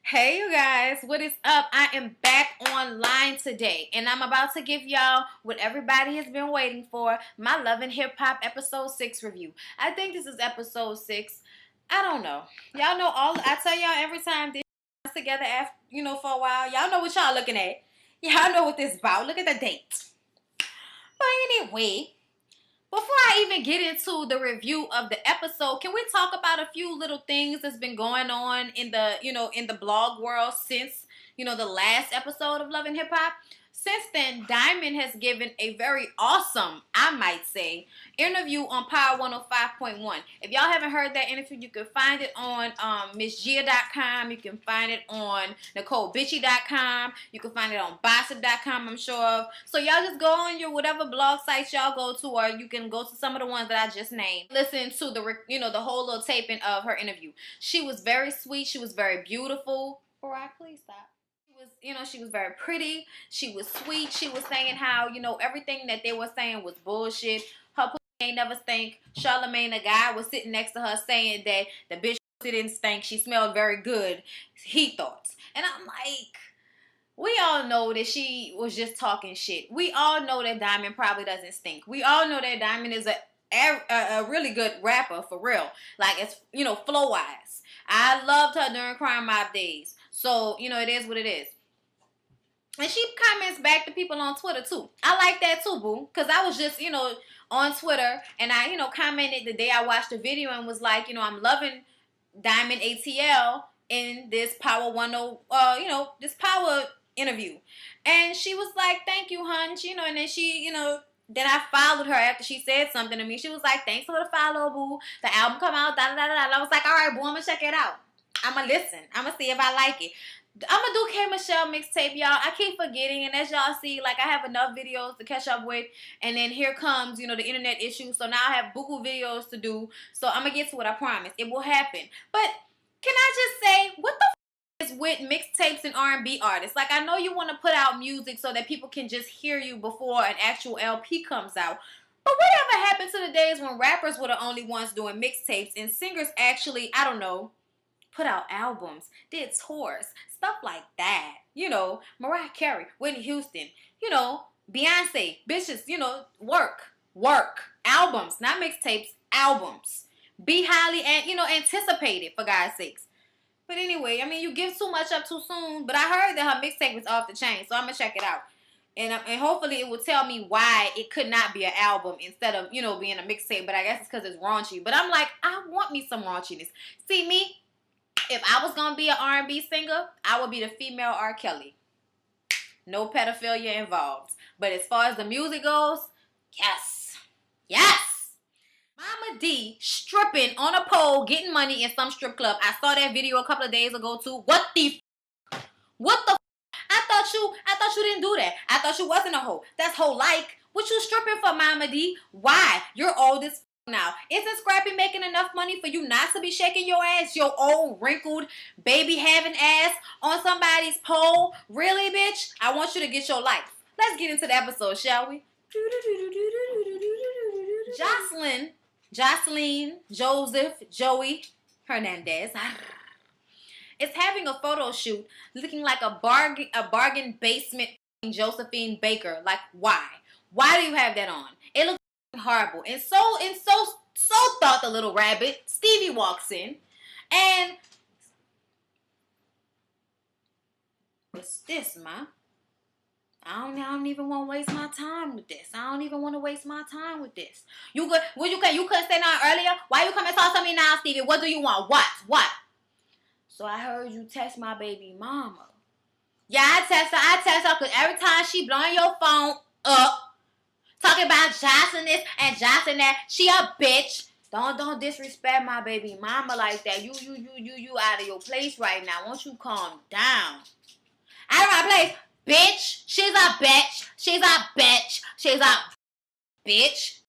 Hey you guys, what is up? I am back online today and I'm about to give y'all what everybody has been waiting for, my Love and Hip Hop episode 6 review. I think this is episode 6. I don't know. Y'all know I tell y'all every time this together after, for a while. Y'all know what y'all looking at. Y'all know what this is about. Look at the date. But anyway, before I even get into the review of the episode, can we talk about a few little things that's been going on in the blog world since, the last episode of Love and Hip Hop? Since then, Diamond has given a very awesome, I might say, interview on Power 105.1. If y'all haven't heard that interview, you can find it on MissGia.com. You can find it on NicoleBitchy.com. You can find it on Bossip.com, I'm sure of. So y'all just go on your whatever blog sites y'all go to, or you can go to some of the ones that I just named. Listen to the whole little taping of her interview. She was very sweet. She was very beautiful. Barack, please stop. She was very pretty. She was sweet. She was saying how, everything that they were saying was bullshit. Her pussy ain't never stink. Charlamagne, the guy, was sitting next to her saying that the bitch pussy didn't stink. She smelled very good. He thought. And I'm like, we all know that she was just talking shit. We all know that Diamond probably doesn't stink. We all know that Diamond is a really good rapper, for real. Like, it's, flow-wise. I loved her during Crime Mob days. So, it is what it is. And she comments back to people on Twitter, too. I like that, too, boo. Because I was just, on Twitter. And I, commented the day I watched the video and was like, I'm loving Diamond ATL in this Power 10, this Power interview. And she was like, thank you, hun. And then she, then I followed her after she said something to me. She was like, thanks for the follow, boo. The album come out, da-da-da-da. I was like, all right, boo, I'm going to check it out. I'm going to listen. I'm going to see if I like it. I'm going to do K. Michelle mixtape, y'all. I keep forgetting. And as y'all see, like, I have enough videos to catch up with. And then here comes, the internet issue. So now I have buku videos to do. So I'm going to get to it, I promise. It will happen. But can I just say, what the is with mixtapes and R&B artists? Like, I know you want to put out music so that people can just hear you before an actual LP comes out. But whatever happened to the days when rappers were the only ones doing mixtapes and singers actually, I don't know, put out albums, did tours, stuff like that. Mariah Carey, Whitney Houston, Beyonce, bitches, work, albums, not mixtapes, albums. Be highly and anticipated, for God's sakes. But anyway, you give too much up too soon. But I heard that her mixtape was off the chain, so I'm gonna check it out. And hopefully it will tell me why it could not be an album instead of, being a mixtape. But I guess it's because it's raunchy. But I'm like, I want me some raunchiness. See, me, if I was going to be an R&B singer, I would be the female R. Kelly. No pedophilia involved. But as far as the music goes, yes. Yes. Mama D stripping on a pole, getting money in some strip club. I saw that video a couple of days ago too. What the I thought you didn't do that. I thought you wasn't a hoe. That's hoe-like. What you stripping for, Mama D? Why? You're old as now. Isn't Scrappy making enough money for you not to be shaking your ass, your old, wrinkled, baby-having ass on somebody's pole? Really, bitch? I want you to get your life. Let's get into the episode, shall we? Joseline, Joseph, Joey Hernandez is having a photo shoot looking like a bargain basement Josephine Baker. Like, why? Why do you have that on? It looks horrible. And so thought the little rabbit. Stevie walks in and what's this, ma? I don't even want to waste my time with this. I don't even want to waste my time with this. You couldn't say nothing earlier? Why you come and talk to me now, Stevie? What do you want? What? So I heard you text my baby mama. Yeah, I text her because every time she blowing your phone up, talking about Jocelyn this and Jocelyn that, she a bitch. Don't disrespect my baby mama like that. You out of your place right now. Won't you calm down? Out of my place. Bitch. She's a bitch. She's a bitch. She's a bitch.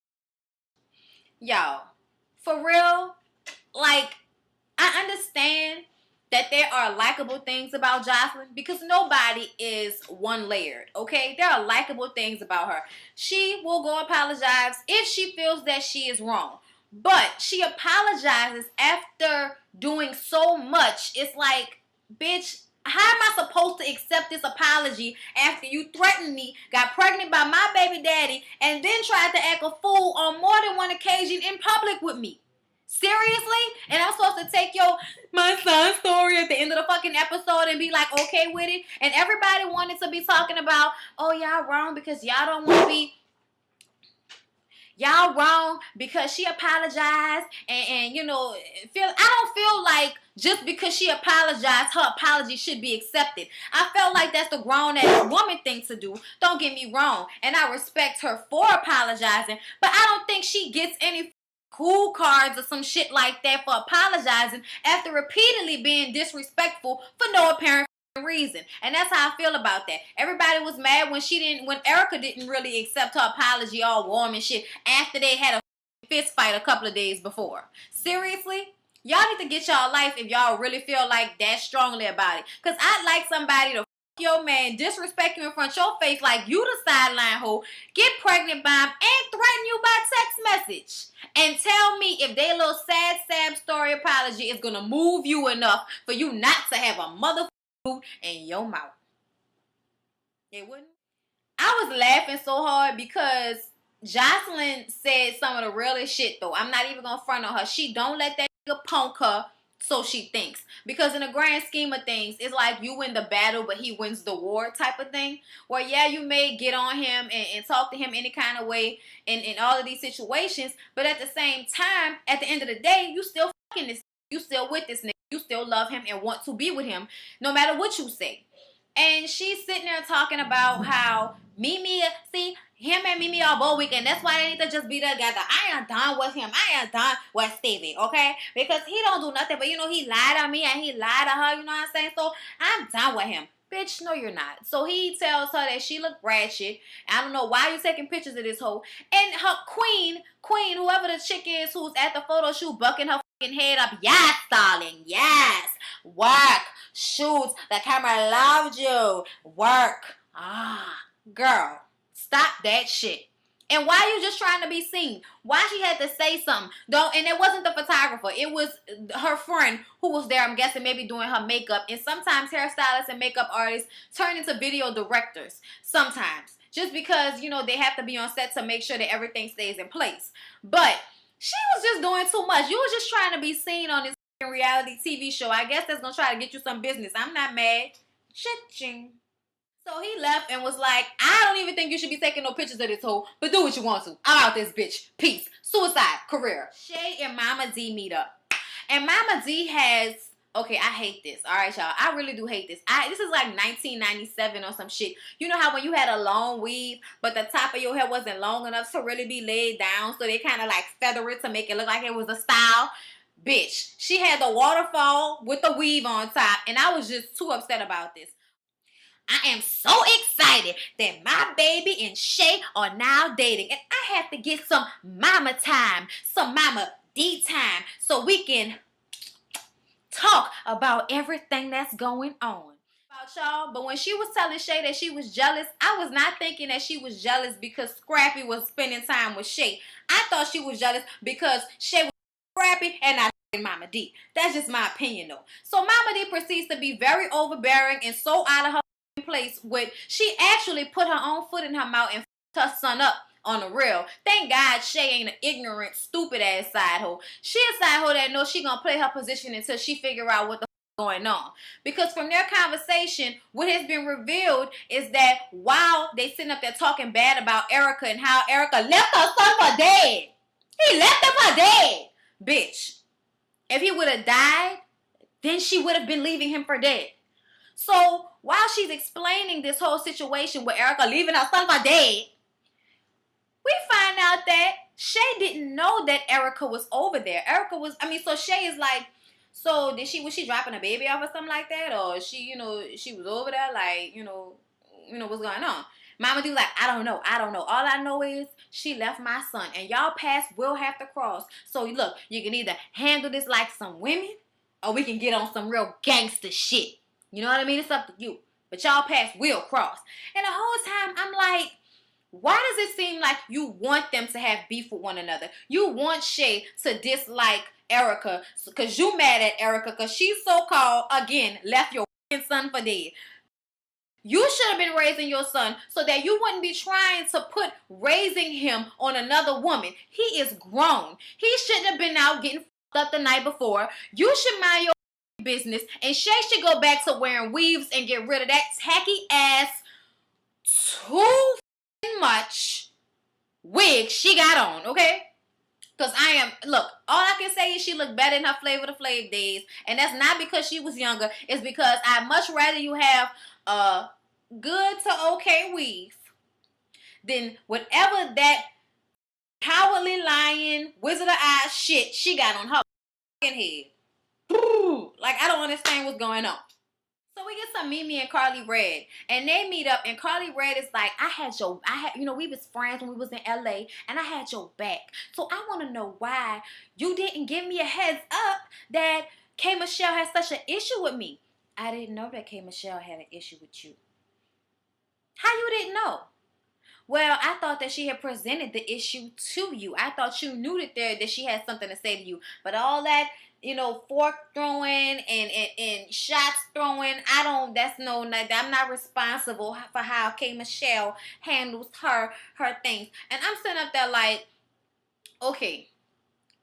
Y'all, for real, like, I understand that there are likable things about Joseline because nobody is one layered, okay? There are likable things about her. She will go apologize if she feels that she is wrong. But she apologizes after doing so much. It's like, bitch, how am I supposed to accept this apology after you threatened me, got pregnant by my baby daddy, and then tried to act a fool on more than one occasion in public with me? Seriously? And I'm supposed to take my son's story at the end of the fucking episode and be like okay with it? And everybody wanted to be talking about, oh, y'all wrong because y'all don't want to be... Y'all wrong because she apologized and I don't feel like just because she apologized, her apology should be accepted. I felt like that's the grown-ass woman thing to do. Don't get me wrong. And I respect her for apologizing, but I don't think she gets any cool cards or some shit like that for apologizing after repeatedly being disrespectful for no apparent reason. And that's how I feel about that. Everybody was mad when Erica didn't really accept her apology all warm and shit after they had a fist fight a couple of days before. Seriously? Y'all need to get y'all life if y'all really feel like that strongly about it. Because I'd like somebody to your man, disrespect you in front of your face like you the sideline hoe, get pregnant by him, and threaten you by text message. And tell me if their little sad story apology is going to move you enough for you not to have a motherfucking in your mouth. It wouldn't. I was laughing so hard because Joseline said some of the realest shit though. I'm not even gonna front on her. She don't let that nigga punk her, so she thinks. Because in the grand scheme of things, it's like you win the battle but he wins the war type of thing. Where yeah, you may get on him and talk to him any kind of way in all of these situations, but at the same time, at the end of the day, you still fucking this. You still with this nigga. You still love him and want to be with him no matter what you say. And she's sitting there talking about how Mimi, see, him and Mimi are both weak, and that's why they need to just be together. I am done with him. I am done with Stevie, okay? Because he don't do nothing, but he lied on me and he lied to her, you know what I'm saying? So I'm done with him. Bitch, no you're not. So he tells her that she looked ratchet. I don't know why you taking pictures of this hoe. And her queen, whoever the chick is who's at the photo shoot bucking her head up. Yes, darling. Yes. Work. Shoot. The camera loved you. Work. Girl. Stop that shit. And why you just trying to be seen? Why she had to say something? And it wasn't the photographer. It was her friend who was there, I'm guessing, maybe doing her makeup. And sometimes hairstylists and makeup artists turn into video directors. Sometimes. Just because, they have to be on set to make sure that everything stays in place. But she was just doing too much. You was just trying to be seen on this reality TV show. I guess that's going to try to get you some business. I'm not mad. Cha-ching. So he left and was like, I don't even think you should be taking no pictures of this hoe, but do what you want to. I'm out this bitch. Peace. Suicide. Career. Shay and Mama D meet up. And Mama D has... Okay, I hate this. All right, y'all. I really do hate this. This is like 1997 or some shit. You know how when you had a long weave, but the top of your hair wasn't long enough to really be laid down, so they kind of like feather it to make it look like it was a style? Bitch. She had the waterfall with the weave on top, and I was just too upset about this. I am so excited that my baby and Shay are now dating. And I have to get some mama time, some Mama D time, so we can talk about everything that's going on. About y'all, but when she was telling Shay that she was jealous, I was not thinking that she was jealous because Scrappy was spending time with Shay. I thought she was jealous because Shay was Scrappy and not Mama D. That's just my opinion though. So Mama D proceeds to be very overbearing and so out of her place with she actually put her own foot in her mouth and f***ed her son up on the real. Thank God Shay ain't an ignorant, stupid ass side hoe. She a side hoe that knows she gonna play her position until she figure out what the f*** going on. Because from their conversation, what has been revealed is that while they sitting up there talking bad about Erica and how Erica left her son for dead. He left him for dead. Bitch. If he would have died, then she would have been leaving him for dead. So while she's explaining this whole situation with Erica leaving her son for dead, we find out that Shay didn't know that Erica was over there. So Shay is like, so was she dropping a baby off or something like that? Or she was over there like, what's going on? Mama D was like, I don't know. All I know is she left my son and y'all paths will have to cross. So look, you can either handle this like some women or we can get on some real gangster shit. You know what I mean? It's up to you. But y'all paths will cross. And the whole time I'm like, Why does it seem like you want them to have beef with one another? You want Shay to dislike Erica because you mad at Erica because she so-called, again, left your son for dead. You should have been raising your son so that you wouldn't be trying to put raising him on another woman. He is grown. He shouldn't have been out getting fucked up the night before. You should mind your business, and Shay should go back to wearing weaves and get rid of that tacky ass too much wig she got on, okay? Because look, all I can say is she looked better in her Flavor the Flav days. And that's not because she was younger. It's because I'd much rather you have a good to okay weave than whatever that cowardly lying, Wizard of Oz shit she got on her head. Like, I don't understand what's going on. So we get some Mimi and Carly Red, and they meet up, and Carly Red is like, we was friends when we was in LA, and I had your back. So I want to know why you didn't give me a heads up that K. Michelle has such an issue with me. I didn't know that K. Michelle had an issue with you. How you didn't know? Well, I thought that she had presented the issue to you. I thought you knew that she had something to say to you. But all that, fork throwing and shots throwing, I'm not responsible for how K. Michelle handles her things. And I'm sitting up there like, okay,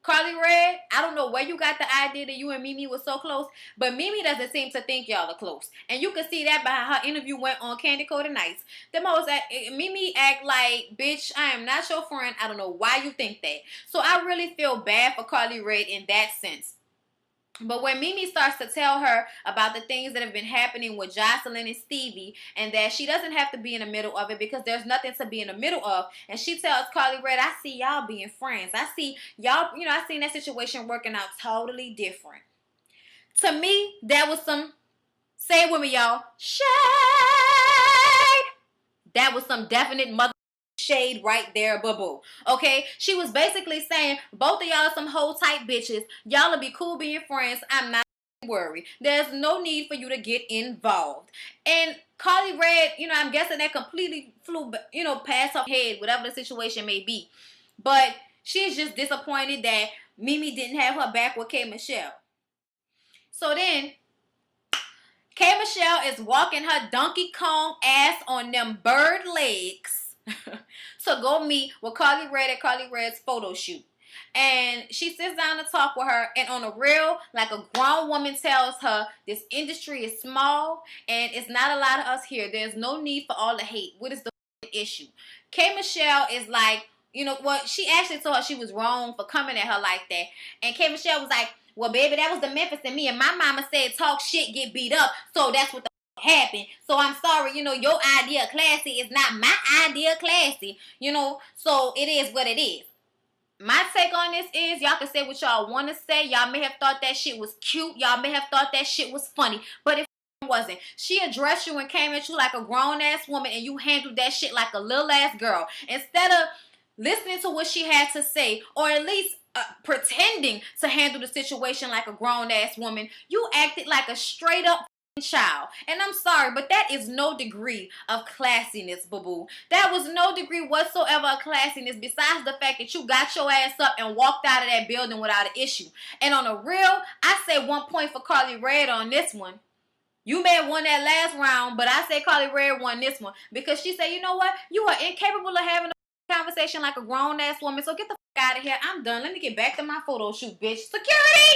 Carly Red, I don't know where you got the idea that you and Mimi were so close, but Mimi doesn't seem to think y'all are close. And you can see that by how her interview went on Candy Coated Nights. Mimi act like, bitch, I am not your friend. I don't know why you think that. So I really feel bad for Carly Red in that sense. But when Mimi starts to tell her about the things that have been happening with Joseline and Stevie, and that she doesn't have to be in the middle of it because there's nothing to be in the middle of, and she tells Carly Red, I see y'all being friends. I see y'all, I seen that situation working out totally different. To me, that was some, say it with me, y'all, shade. That was some definite mother shade right there, boo-boo. Okay? She was basically saying, both of y'all are some whole type bitches. Y'all will be cool being friends. I'm not worried. There's no need for you to get involved. And Carly Red, I'm guessing that completely flew, past her head, whatever the situation may be. But she's just disappointed that Mimi didn't have her back with K. Michelle. So then, K. Michelle is walking her Donkey Kong ass on them bird legs to go meet with Carly Red at Carly Red's photo shoot. And she sits down to talk with her, and on a real, like a grown woman tells her, this industry is small, and it's not a lot of us here. There's no need for all the hate. What is the issue? K. Michelle is like, she actually told her she was wrong for coming at her like that. And K. Michelle was like, well, baby, that was the Memphis in me, and my mama said talk shit, get beat up, so that's what the happen. So I'm sorry, your idea of classy is not my idea of classy, so it is what it is. My take on this is, y'all can say what y'all want to say. Y'all may have thought that shit was cute. Y'all may have thought that shit was funny, but it wasn't. She addressed you and came at you like a grown-ass woman, and you handled that shit like a little-ass girl. Instead of listening to what she had to say, or at least pretending to handle the situation like a grown-ass woman, you acted like a straight-up child. And I'm sorry, but that is no degree of classiness, boo-boo. That was no degree whatsoever of classiness, besides the fact that you got your ass up and walked out of that building without an issue. And on a real, I say 1 point for Carly Red on this one. You may have won that last round, but I say Carly Red won this one because she said, you know what? You are incapable of having a conversation like a grown-ass woman, so get the fuck out of here. I'm done. Let me get back to my photo shoot, bitch. Security!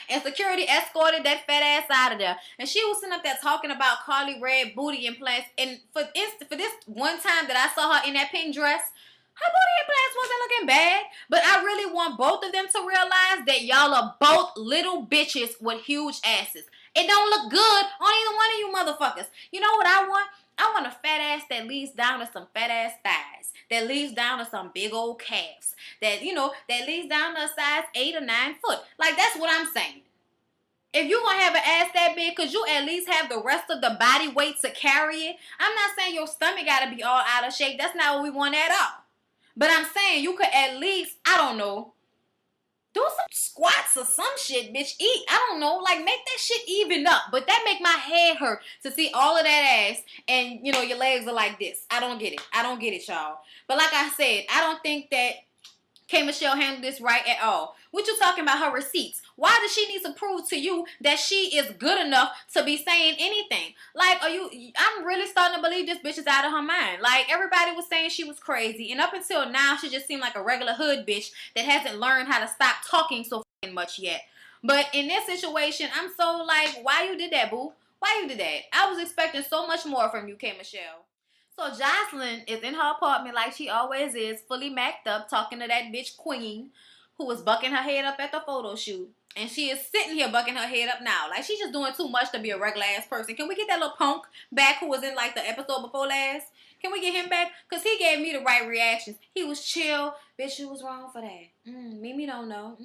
And security escorted that fat ass out of there. And she was sitting up there talking about Carly Red booty implants. And for this one time that I saw her in that pink dress, her booty implants wasn't looking bad. But I really want both of them to realize that y'all are both little bitches with huge asses. It don't look good on either one of you motherfuckers. You know what I want? I want a fat ass that leads down to some fat ass thighs. That leads down to some big old calves. That leads down to a size 8 or 9 foot. Like, that's what I'm saying. If you gonna have an ass that big, could you at least have the rest of the body weight to carry it? I'm not saying your stomach gotta be all out of shape. That's not what we want at all. But I'm saying you could at least, I don't know, do some squats or some shit, bitch. Eat. I don't know. Like, make that shit even up. But that make my head hurt to see all of that ass and, you know, your legs are like this. I don't get it. I don't get it, y'all. But like I said, I don't think that K. Michelle handled this right at all. What you talking about her receipts? Why does she need to prove to you that she is good enough to be saying anything? Like, I'm really starting to believe this bitch is out of her mind. Like, everybody was saying she was crazy. And up until now, she just seemed like a regular hood bitch that hasn't learned how to stop talking so much yet. But in this situation, I'm so like, why you did that, boo? Why you did that? I was expecting so much more from you, K. Michelle. So Joseline is in her apartment like she always is, fully macked up, talking to that bitch Queen, who was bucking her head up at the photo shoot. And she is sitting here bucking her head up now. Like, she's just doing too much to be a regular ass person. Can we get that little punk back who was in like the episode before last? Can we get him back? Because he gave me the right reactions. He was chill. Bitch, you was wrong for that. Mimi don't know.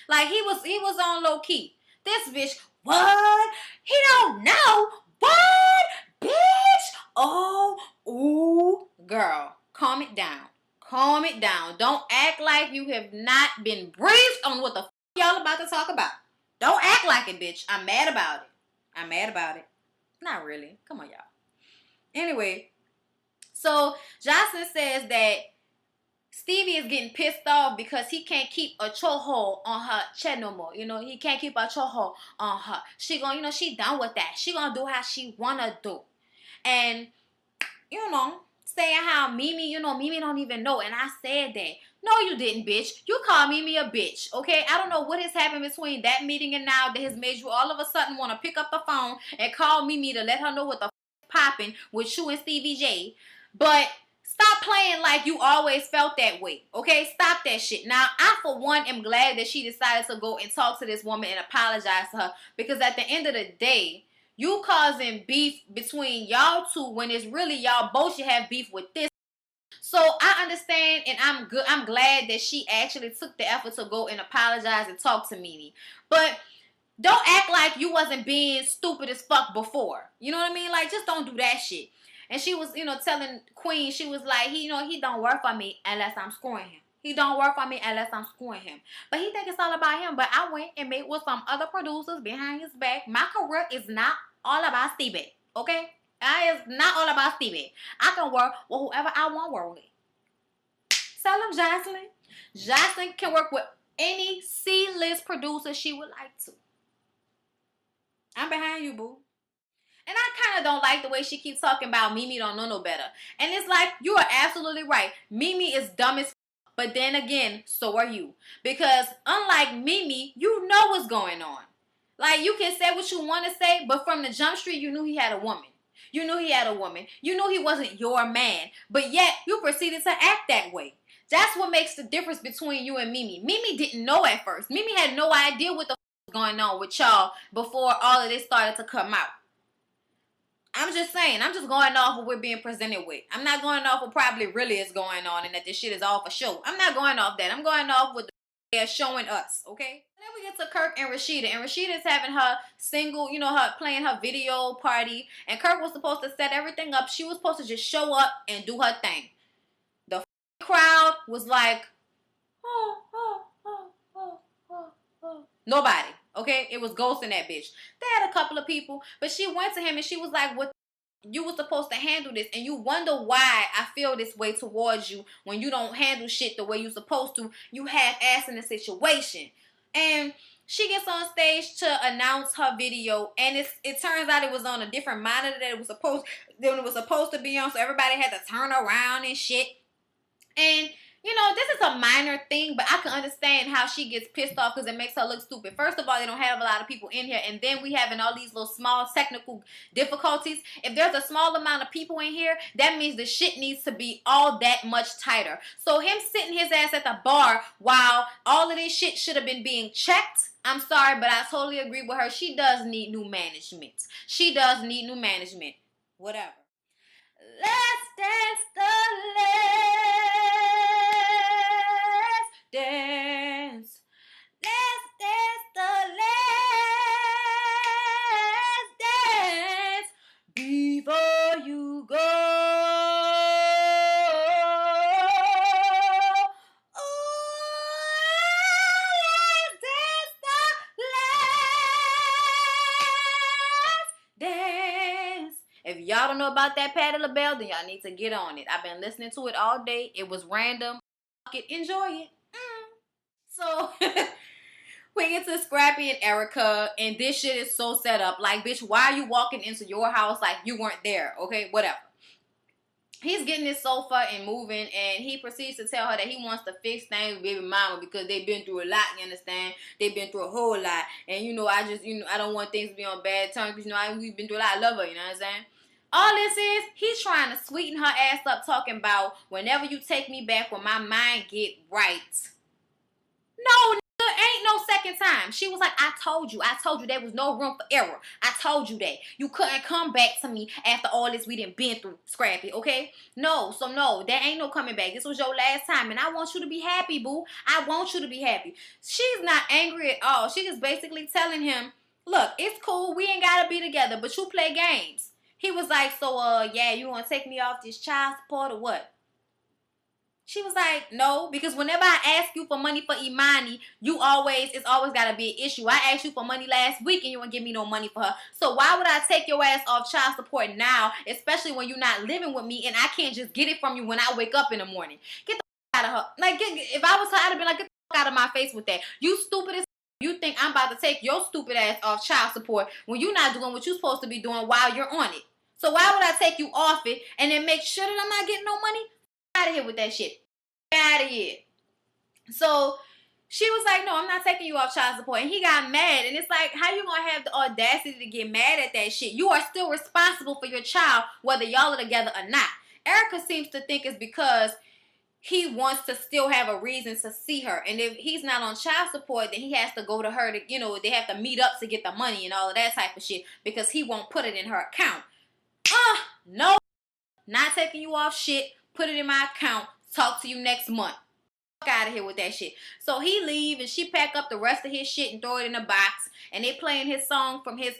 Like, he was on low key. This bitch, what? He don't know? What? Bitch? Oh, ooh, girl. Calm it down. Calm it down. Don't act like you have not been briefed on what the f*** y'all about to talk about. Don't act like it, bitch. I'm mad about it. I'm mad about it. Not really. Come on, y'all. Anyway, so Joseline says that Stevie is getting pissed off because he can't keep a chokehold on her chest no more. You know, he can't keep a chokehold on her. She gonna, you know, she done with that. She gonna do how she wanna do. And, you know, saying how Mimi, you know, Mimi don't even know. And I said that. No, you didn't, bitch. You called Mimi a bitch, okay? I don't know what has happened between that meeting and now that has made you all of a sudden want to pick up the phone and call Mimi to let her know what the f*** popping with you and Stevie J. But stop playing like you always felt that way, okay? Stop that shit. Now, I, for one, am glad that she decided to go and talk to this woman and apologize to her. Because at the end of the day, you causing beef between y'all two when it's really y'all both should have beef with this. So I understand, and I'm glad that she actually took the effort to go and apologize and talk to Mimi. But don't act like you wasn't being stupid as fuck before. You know what I mean? Like, just don't do that shit. And she was, you know, telling Queen, she was like, he don't work for me unless I'm scoring him. He don't work for me unless I'm scoring him. But he think it's all about him. But I went and made with some other producers behind his back. My career is not all about Stevie, okay? It's not all about Stevie. I can work with whoever I want to work with. Tell him, Joseline. Joseline can work with any C-list producer she would like to. I'm behind you, boo. And I kind of don't like the way she keeps talking about Mimi don't know no better. And it's like, you are absolutely right. Mimi is dumb as f***. But then again, so are you. Because unlike Mimi, you know what's going on. Like, you can say what you want to say, but from the jump street, you knew he had a woman. You knew he had a woman. You knew he wasn't your man. But yet, you proceeded to act that way. That's what makes the difference between you and Mimi. Mimi didn't know at first. Mimi had no idea what the f*** was going on with y'all before all of this started to come out. I'm just saying. I'm just going off what we're being presented with. I'm not going off what probably really is going on and that this shit is all for show. I'm not going off that. I'm going off what they're showing us, okay? Then we get to Kirk and Rasheeda. And Rasheeda is having her single, you know, her playing her video party. And Kirk was supposed to set everything up. She was supposed to just show up and do her thing. The crowd was like, nobody. Okay, it was ghosting that bitch. They had a couple of people, but she went to him and she was like, "What? You were supposed to handle this, and you wonder why I feel this way towards you when you don't handle shit the way you're supposed to. You half-ass in the situation." And she gets on stage to announce her video, and it turns out it was on a different monitor than it was supposed to be on, so everybody had to turn around and shit. And you know, this is a minor thing, but I can understand how she gets pissed off because it makes her look stupid. First of all, they don't have a lot of people in here, and then we having all these little small technical difficulties. If there's a small amount of people in here, that means the shit needs to be all that much tighter. So him sitting his ass at the bar while all of this shit should have been being checked, I'm sorry, but I totally agree with her. She does need new management. She does need new management. Whatever. Let's dance the last dance. Let's dance the last dance before you go. Oh, y'all don't know about that Patti LaBelle, then y'all need to get on it. I've been listening to it all day. It was random. Enjoy it. So we get to Scrappy and Erica, and this shit is so set up. Like, bitch, why are you walking into your house like you weren't there? Okay, whatever. He's getting his sofa and moving, and he proceeds to tell her that he wants to fix things with baby mama because they've been through a lot, you understand? They've been through a whole lot. And, I don't want things to be on bad terms because, we've been through a lot. I love her, you know what I'm saying? All this is, he's trying to sweeten her ass up talking about whenever you take me back when my mind get right. No, ain't no second time. She was like, I told you there was no room for error. I told you that. You couldn't come back to me after all this we done been through, Scrappy, okay? No, there ain't no coming back. This was your last time, and I want you to be happy, boo. I want you to be happy. She's not angry at all. She just basically telling him, look, it's cool. We ain't got to be together, but you play games. He was like, so, yeah, you want to take me off this child support or what? She was like, no, because whenever I ask you for money for Imani, it's always got to be an issue. I asked you for money last week and you won't give me no money for her. So why would I take your ass off child support now, especially when you're not living with me and I can't just get it from you when I wake up in the morning? Get the fuck out of her. Like, if I was her, I'd have been like, get the fuck out of my face with that. You stupid as you think I'm about to take your stupid ass off child support when you're not doing what you're supposed to be doing while you're on it. So why would I take you off it and then make sure that I'm not getting no money? Out of here with that shit. Out of here. So she was like, no, I'm not taking you off child support. And he got mad. And it's like, how you gonna have the audacity to get mad at that shit? You are still responsible for your child, whether y'all are together or not. Erica seems to think it's because he wants to still have a reason to see her. And if he's not on child support, then he has to go to her to, they have to meet up to get the money and all of that type of shit because he won't put it in her account. No, not taking you off shit. Put it in my account. Talk to you next month. Fuck out of here with that shit. So he leave and she pack up the rest of his shit and throw it in a box. And they playing his song from his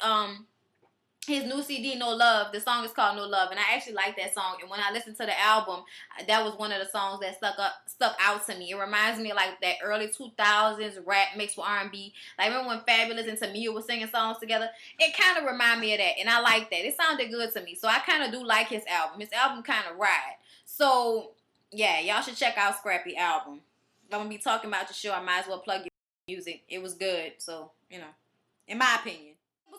new CD, No Love. The song is called No Love, and I actually like that song. And when I listened to the album, that was one of the songs that stuck out to me. It reminds me of like that early 2000s rap mixed with R&B. Like, remember when Fabulous and Tamia were singing songs together? It kind of reminded me of that, and I like that. It sounded good to me, so I kind of do like his album. His album kind of ride. So yeah, y'all should check out Scrappy album. If I'm gonna be talking about the show, I might as well plug your music. It was good, so in my opinion.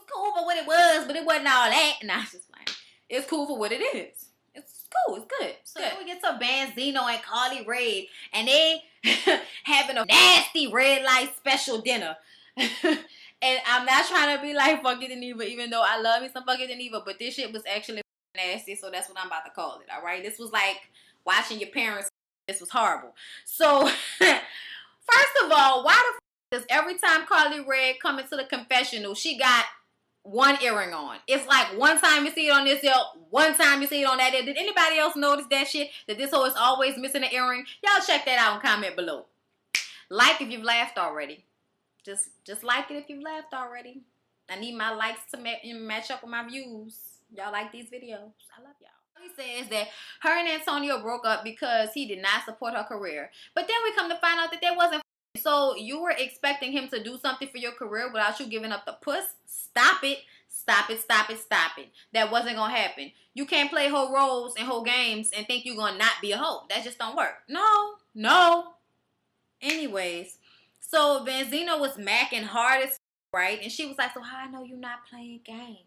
Cool for what it was, but it wasn't all that. Nah, it's just fine. It's cool for what it is. It's cool. It's good. So then we get to Benzino and Carly raid, and they having a nasty red light special dinner. And I'm not trying to be like Fuck It and Eva, even though I love me some Fuck It and Eva, but this shit was actually nasty, so that's what I'm about to call it. All right, this was like watching your parents. This was horrible. So first of all, why the f does every time Carly Red come into the confessional, she got one earring on? It's like one time you see it on this ear, one time you see it on that ear. Did anybody else notice that shit? That this hoe is always missing an earring? Y'all check that out and comment below. Like if you've laughed already. Just like it if you've laughed already. I need my likes to match up with my views. Y'all like these videos? I love y'all. He says that her and Antonio broke up because he did not support her career. But then we come to find out that that wasn't. So you were expecting him to do something for your career without you giving up the puss? Stop it. Stop it, stop it, stop it. That wasn't going to happen. You can't play whole roles and whole games and think you're going to not be a hoe. That just don't work. No. Anyways, so Benzino was macking hard as right? And she was like, so how I know you're not playing games?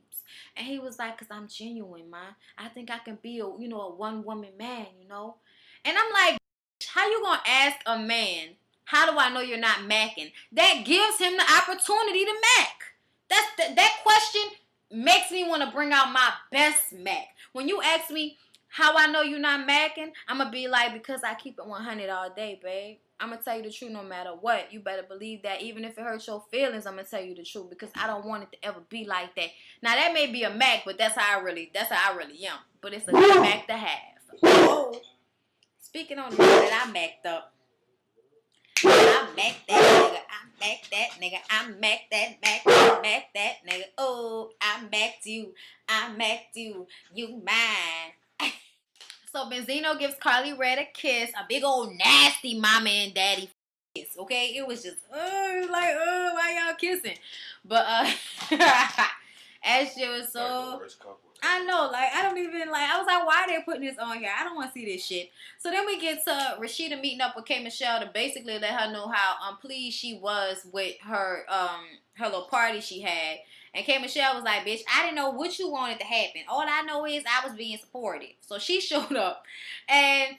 And he was like, because I'm genuine, man. I think I can be a one-woman man, And I'm like, how you going to ask a man, how do I know you're not macking? That gives him the opportunity to mac. That question makes me want to bring out my best mac. When you ask me how I know you're not macking, I'm going to be like, because I keep it 100 all day, babe. I'm going to tell you the truth no matter what. You better believe that. Even if it hurts your feelings, I'm going to tell you the truth because I don't want it to ever be like that. Now, that may be a mac, but that's how I really am. But it's a good mac to have. Oh. Speaking on the that I macked up. I mac that nigga. I mac that nigga. Oh, I macked you. You mine. So Benzino gives Carly Red a kiss, a big old nasty mama and daddy kiss. Okay, it was just why y'all kissing? But That shit was so... I know, like, I don't even, like, I was like, why are they putting this on here? I don't want to see this shit. So then we get to Rasheeda meeting up with K. Michelle to basically let her know how pleased she was with her little party she had. And K. Michelle was like, bitch, I didn't know what you wanted to happen. All I know is I was being supportive. So she showed up. And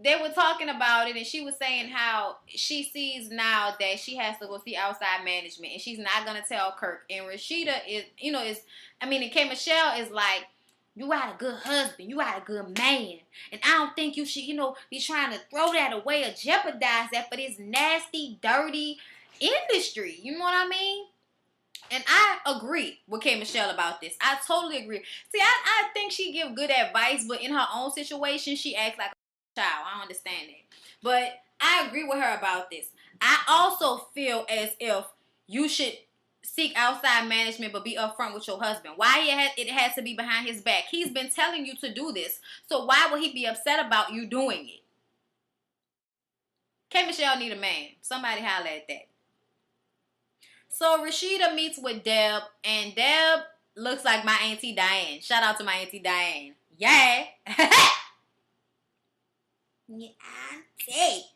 they were talking about it, and she was saying how she sees now that she has to go see outside management, and she's not going to tell Kirk. And Rasheeda and K. Michelle is like, you got a good husband, you got a good man, and I don't think you should, be trying to throw that away or jeopardize that for this nasty, dirty industry. You know what I mean? And I agree with K. Michelle about this. I totally agree. See, I think she give good advice, but in her own situation, she acts like a child. I don't understand it. But I agree with her about this. I also feel as if you should seek outside management, but be upfront with your husband. Why it has to be behind his back? He's been telling you to do this. So why would he be upset about you doing it? K. Michelle need a man. Somebody holler at that. So Rasheeda meets with Deb, and Deb looks like my Auntie Diane. Shout out to my Auntie Diane. Yeah. Yeah, Auntie.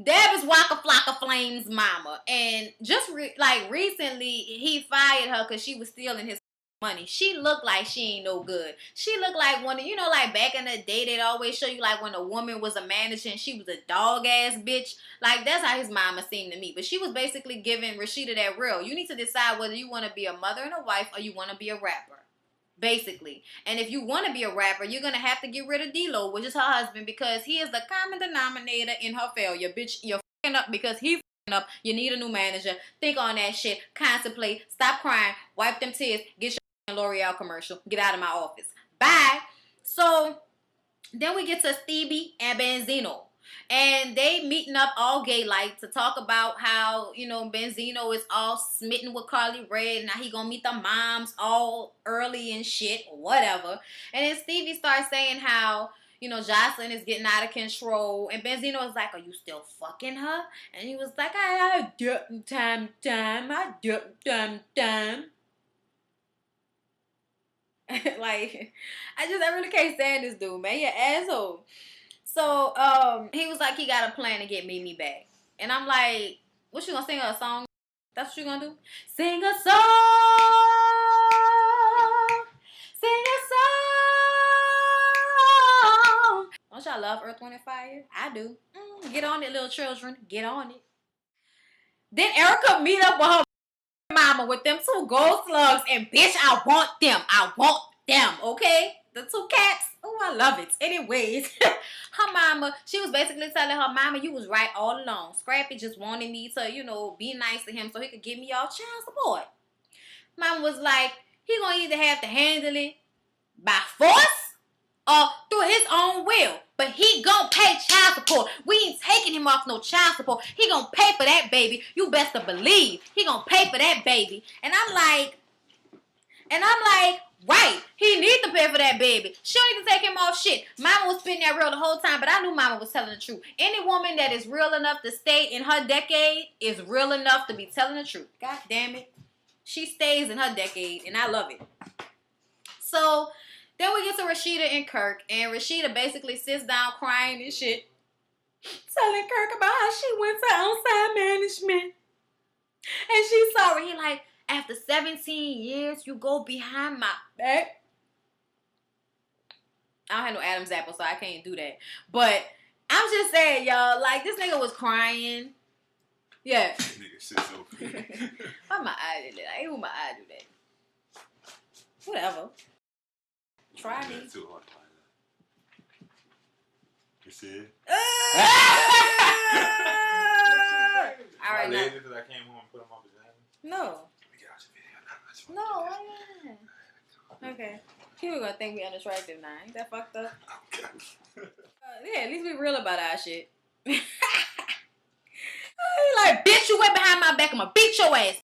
Deb is Waka Flocka Flame's mama. And just recently, he fired her because she was stealing his money. She looked like she ain't no good. She looked like one of, like back in the day, they'd always show you like when a woman was a manager and she was a dog ass bitch. Like that's how his mama seemed to me. But she was basically giving Rasheeda that real. You need to decide whether you want to be a mother and a wife or you want to be a rapper. Basically. And if you want to be a rapper, you're going to have to get rid of D-Lo, which is her husband, because he is the common denominator in her failure. Bitch, you're f***ing up because he's f***ing up. You need a new manager. Think on that shit. Contemplate. Stop crying. Wipe them tears. Get your L'Oreal commercial. Get out of my office. Bye. So, then we get to Stevie and Benzino. And they meeting up all gay like to talk about how, Benzino is all smitten with Carly Red. Now he gonna meet the moms all early and shit, whatever. And then Stevie starts saying how, Joseline is getting out of control. And Benzino is like, are you still fucking her? And he was like, I do time. Like, I really can't stand this dude, man. He an asshole. So, he was like, he got a plan to get Mimi back. And I'm like, what, you gonna sing her a song? That's what you gonna do? Sing a song! Sing a song! Don't y'all love Earth, Wind, and Fire? I do. Get on it, little children. Get on it. Then Erica meet up with her mama with them 2 gold slugs. And bitch, I want them. I want them, okay? The 2 cats. Oh, I love it. Anyways, her mama, she was basically telling her mama, you was right all along. Scrappy just wanted me to, be nice to him so he could give me y'all child support. Mama was like, he gonna either have to handle it by force or through his own will. But he gonna pay child support. We ain't taking him off no child support. He gonna pay for that baby. You best to believe he gonna pay for that baby. And I'm like, right, he need to pay for that baby. She don't need to take him off shit. Mama was spitting that real the whole time, but I knew Mama was telling the truth. Any woman that is real enough to stay in her decade is real enough to be telling the truth. God damn it. She stays in her decade, and I love it. So, then we get to Rasheeda and Kirk, and Rasheeda basically sits down crying and shit, telling Kirk about how she went to outside management. And she's sorry. He like, after 17 years, you go behind my back. I don't have no Adam's apple, so I can't do that. But I'm just saying, y'all, like, this nigga was crying. Yeah. Nigga shit so why my eye did that? I hate when my eye do that. Whatever. Try me. You see it? All right, now. I came home and put on my pajamas. No. No, why not? Okay. People gonna think we unattractive now. Ain't that fucked up? Yeah, at least we real about our shit. He like, bitch, you went behind my back. I'm gonna beat your ass.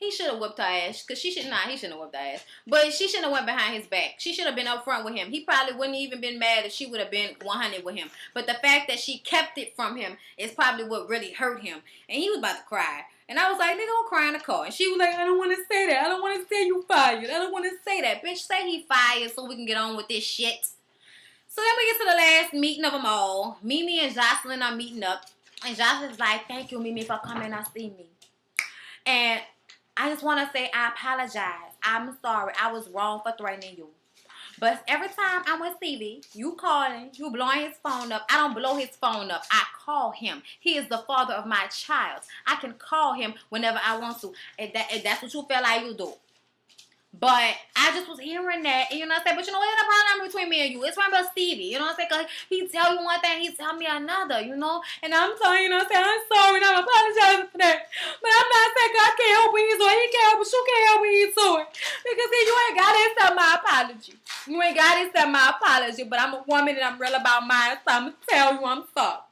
He should have whipped her ass. Because he shouldn't have whipped her ass. But she shouldn't have went behind his back. She should have been up front with him. He probably wouldn't even been mad if she would have been 100 with him. But the fact that she kept it from him is probably what really hurt him. And he was about to cry. And I was like, nigga, don't cry in the car. And she was like, I don't want to say that. I don't want to say you fired. I don't want to say that. Bitch, say he fired so we can get on with this shit. So then we get to the last meeting of them all. Mimi and Joseline are meeting up. And Joseline's like, thank you, Mimi, for coming and see me. And I just want to say I apologize. I'm sorry. I was wrong for threatening you. But every time I'm with Stevie, you calling, you blowing his phone up. I don't blow his phone up. I call him. He is the father of my child. I can call him whenever I want to. If that's what you feel like you do. But I just was hearing that, and you know what I'm saying? But you know what? It's a problem between me and you. It's right about Stevie. You know what I'm saying? Because he tell you one thing, he tell me another, you know? And I'm telling you know what I'm saying? I'm sorry, and I'm apologizing for that. But I'm not saying God can't help when he's doing it. He can't help, but you can't help when he's doing it. Because see, you ain't got to accept my apology. You ain't got to accept my apology, but I'm a woman and I'm real about mine, so I'm going to tell you I'm sorry.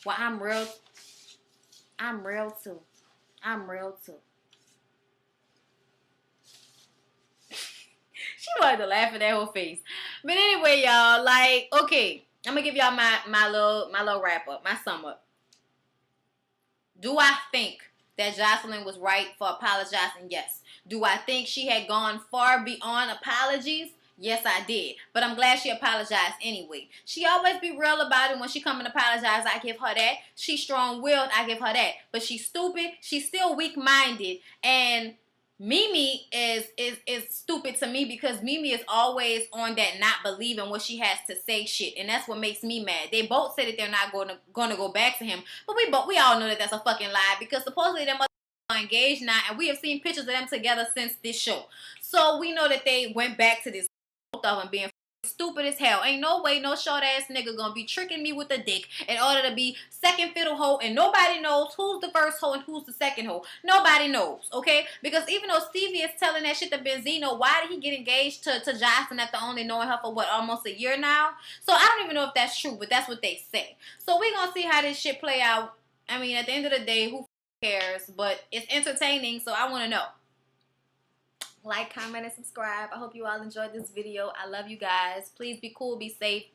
Well, I'm real too. I'm real too. She wanted to laugh at that whole face. But anyway, y'all, like, okay, I'm gonna give y'all my little wrap up, my sum up. Do I think that Joseline was right for apologizing? Yes. Do I think she had gone far beyond apologies? Yes, I did. But I'm glad she apologized anyway. She always be real about it. When she come and apologize, I give her that. She's strong-willed, I give her that. But she's stupid. She's still weak-minded. And Mimi is stupid to me because Mimi is always on that not believing what she has to say shit, and that's what makes me mad. They both say that they're not going to go back to him, but we all know that that's a fucking lie because supposedly them are engaged now, and we have seen pictures of them together since this show, so we know that they went back to this both of them being stupid as hell. Ain't no way no short ass nigga gonna be tricking me with a dick in order to be second fiddle hoe, and nobody knows who's the first hoe and who's the second hoe. Nobody knows, okay? Because even though Stevie is telling that shit to Benzino, why did he get engaged to Joseline after only knowing her for what, almost a year now? So I don't even know if that's true, but that's what they say. So we gonna see how this shit play out. I mean, at the end of the day, who cares? But it's entertaining, so I want to know. Like, comment, and subscribe. I hope you all enjoyed this video. I love you guys. Please be cool, be safe,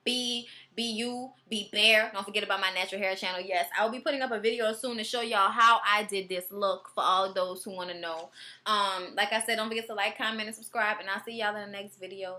be you, be bare. Don't forget about my natural hair channel. Yes, I will be putting up a video soon to show y'all how I did this look for all those who want to know. Like I said, don't forget to like, comment, and subscribe, and I'll see y'all in the next video.